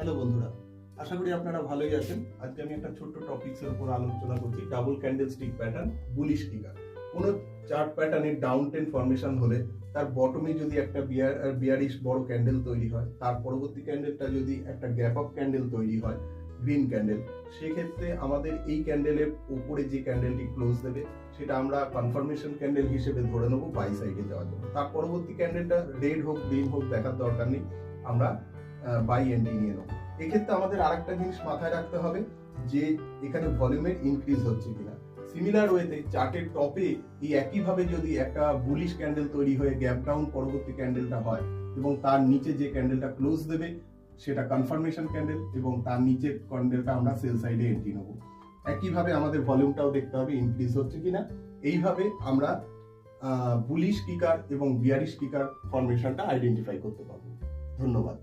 Hello বন্ধুরা, আশা করি আপনারা ভালোই আছেন। আজকে আমি একটা ছোট্ট টপিকসের উপর আলোচনা করছি, double candle stick pattern, bullish trigger. কোনো চার্ট প্যাটার্নের ডাউন ট্রেন্ড ফরমেশন হলে তার বটমে যদি একটা বিয়ারিশ বড় ক্যান্ডেল তৈরি হয়, তার পরবর্তী ক্যান্ডেলটা যদি একটা গ্যাপ আপ ক্যান্ডেল তৈরি হয়, গ্রিন ক্যান্ডেল, সেক্ষেত্রে আমাদের এই ক্যান্ডেলের উপরে যে ক্যান্ডেলটি ক্লোজ দেবে সেটা আমরা কনফার্মেশন ক্যান্ডেল হিসেবে ধরে নেবো বাই সাইডে যাওয়ার জন্য। তার পরবর্তী ক্যান্ডেলটা রেড হোক গ্রিন হোক দেখার দরকার নেই, আমরা বাই এন্ট্রি নিয়ে নেবো। এক্ষেত্রে আমাদের আরেকটা জিনিস মাথায় রাখতে হবে যে এখানে ভলিউমের ইনক্রিজ হচ্ছে কিনা। সিমিলার ওয়েতে চার্টের টপে এই একইভাবে যদি একটা বুলিশ ক্যান্ডেল তৈরি হয়ে গ্যাপ ডাউন পরবর্তী ক্যান্ডেলটা হয় এবং তার নিচে যে ক্যান্ডেলটা ক্লোজ দেবে সেটা কনফার্মেশন ক্যান্ডেল এবং তার নিচের ক্যান্ডেলটা আমরা সেল সাইডে এন্ট্রি নেব। একইভাবে আমাদের ভলিউমটাও দেখতে হবে ইনক্রিজ হচ্ছে কিনা। এইভাবে আমরা বুলিশ কিকার এবং বিয়ারিশ কিকার ফরমেশনটা আইডেন্টিফাই করতে পারবো। ধন্যবাদ।